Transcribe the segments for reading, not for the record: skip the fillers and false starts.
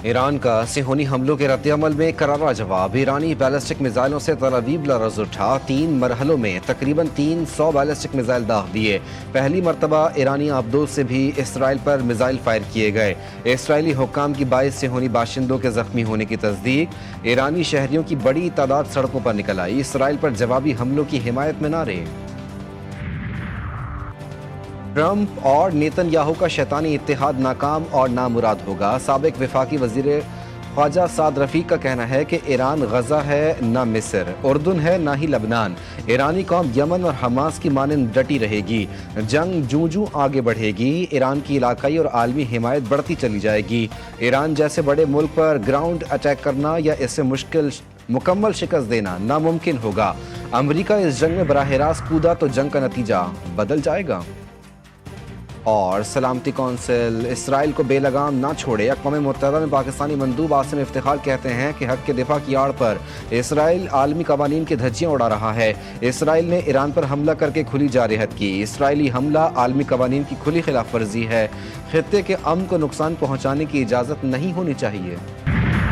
ایران کا صہیونی حملوں کے رد عمل میں کرارا جواب۔ ایرانی بیلسٹک میزائلوں سے تل ابیب لرز اٹھا۔ 3 مرحلوں میں تقریباً 300 بیلسٹک میزائل داغ دیے۔ پہلی مرتبہ ایرانی آبدوز سے بھی اسرائیل پر میزائل فائر کیے گئے۔ اسرائیلی حکام کی 22 صہیونی باشندوں کے زخمی ہونے کی تصدیق۔ ایرانی شہریوں کی بڑی تعداد سڑکوں پر نکل آئی۔ اسرائیل پر جوابی حملوں کی حمایت میں نعرے۔ ٹرمپ اور نیتن یاہو کا شیطانی اتحاد ناکام اور نامراد ہوگا۔ سابق وفاقی وزیر خارجہ سعد رفیق کا کہنا ہے کہ ایران غزہ ہے نہ مصر، اردن ہے نہ ہی لبنان۔ ایرانی قوم یمن اور حماس کی مانند ڈٹی رہے گی۔ جنگ جوں آگے بڑھے گی، ایران کی علاقائی اور عالمی حمایت بڑھتی چلی جائے گی۔ ایران جیسے بڑے ملک پر گراؤنڈ اٹیک کرنا یا اس سے مکمل شکست دینا ناممکن ہوگا۔ امریکہ اس جنگ میں براہ راست کودا تو جنگ کا نتیجہ بدل جائے گا۔ اور سلامتی کونسل اسرائیل کو بے لگام نہ چھوڑے۔ اقوام متحدہ میں پاکستانی مندوب عاصم افتخار کہتے ہیں کہ حق کے دفاع کی آڑ پر اسرائیل عالمی قوانین کی دھجیاں اڑا رہا ہے۔ اسرائیل نے ایران پر حملہ کر کے کھلی جارحیت کی۔ اسرائیلی حملہ عالمی قوانین کی کھلی خلاف ورزی ہے۔ خطے کے امن کو نقصان پہنچانے کی اجازت نہیں ہونی چاہیے۔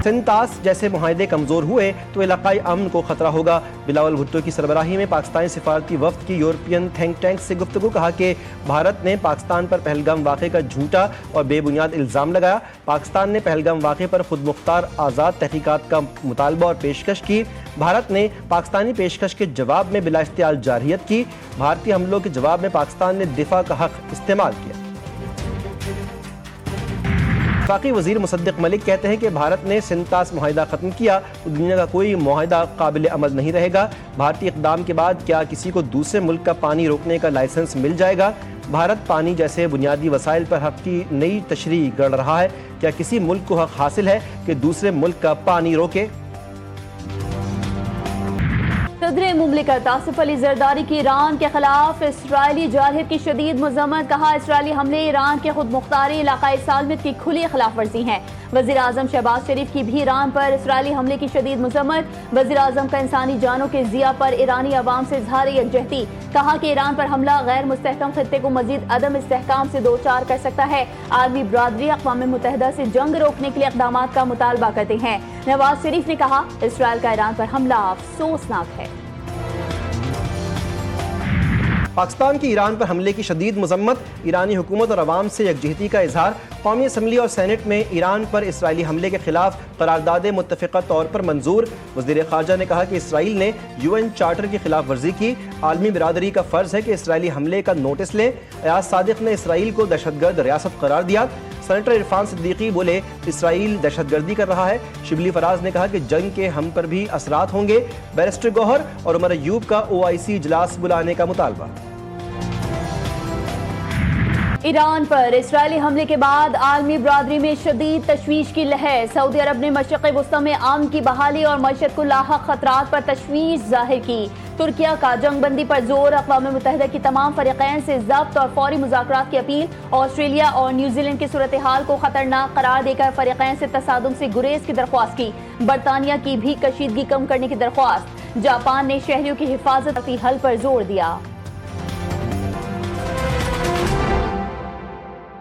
سنتاس جیسے معاہدے کمزور ہوئے تو علاقائی امن کو خطرہ ہوگا۔ بلاول بھٹو کی سربراہی میں پاکستانی سفارتی وفد کی یورپین تھنک ٹینک سے گفتگو۔ کہا کہ بھارت نے پاکستان پر پہلگام واقعے کا جھوٹا اور بے بنیاد الزام لگایا۔ پاکستان نے پہلگام واقعے پر خود مختار آزاد تحقیقات کا مطالبہ اور پیشکش کی۔ بھارت نے پاکستانی پیشکش کے جواب میں بلا اختیار جارحیت کی۔ بھارتی حملوں کے جواب میں پاکستان نے دفاع کا حق استعمال کیا۔ وفاقی وزیر مصدق ملک کہتے ہیں کہ بھارت نے سنتاس معاہدہ ختم کیا تو دنیا کا کوئی معاہدہ قابل عمل نہیں رہے گا۔ بھارتی اقدام کے بعد کیا کسی کو دوسرے ملک کا پانی روکنے کا لائسنس مل جائے گا؟ بھارت پانی جیسے بنیادی وسائل پر حق کی نئی تشریح گڑھ رہا ہے۔ کیا کسی ملک کو حق حاصل ہے کہ دوسرے ملک کا پانی روکے؟ صدر مملکت آصف علی زرداری کی ایران کے خلاف اسرائیلی جارحیت کی شدید مذمت۔ کہا اسرائیلی حملے ایران کے خود مختاری علاقائی سالمیت کی کھلی خلاف ورزی ہیں۔ وزیر اعظم شہباز شریف کی بھی ایران پر اسرائیلی حملے کی شدید مذمت۔ وزیر اعظم کا انسانی جانوں کے ضیاع پر ایرانی عوام سے اظہار یکجہتی۔ کہا کہ ایران پر حملہ غیر مستحکم خطے کو مزید عدم استحکام سے دوچار کر سکتا ہے۔ عالمی برادری اقوام متحدہ سے جنگ روکنے کے لیے اقدامات کا مطالبہ کرتے ہیں۔ نواز شریف نے کہا اسرائیل کا ایران پر حملہ افسوسناک ہے۔ پاکستان کی ایران پر حملے کی شدید مذمت۔ ایرانی حکومت اور عوام سے یکجہتی کا اظہار۔ قومی اسمبلی اور سینٹ میں ایران پر اسرائیلی حملے کے خلاف قرارداد متفقہ طور پر منظور۔ وزیر خارجہ نے کہا کہ اسرائیل نے UN چارٹر کی خلاف ورزی کی۔ عالمی برادری کا فرض ہے کہ اسرائیلی حملے کا نوٹس لے۔ ایاز صادق نے اسرائیل کو دہشت گرد ریاست قرار دیا۔ سینیٹر عرفان صدیقی بولے اسرائیل دہشت گردی کر رہا ہے۔ شبلی فراز نے کہا کہ جنگ کے ہم پر بھی اثرات ہوں گے۔ بیرسٹر گوہر اور عمر ایوب کا OIC اجلاس بلانے کا مطالبہ۔ ایران پر اسرائیلی حملے کے بعد عالمی برادری میں شدید تشویش کی لہر۔ سعودی عرب نے مشرق وسطی میں امن کی بحالی اور معیشت کو لاحق خطرات پر تشویش ظاہر کی۔ ترکیہ کا جنگ بندی پر زور۔ اقوام متحدہ کی تمام فریقین سے ضبط اور فوری مذاکرات کی اپیل۔ آسٹریلیا اور نیوزی لینڈ کی صورتحال کو خطرناک قرار دے کر فریقین سے تصادم سے گریز کی درخواست کی۔ برطانیہ کی بھی کشیدگی کم کرنے کی درخواست۔ جاپان نے شہریوں کی حفاظت کے حل پر زور دیا۔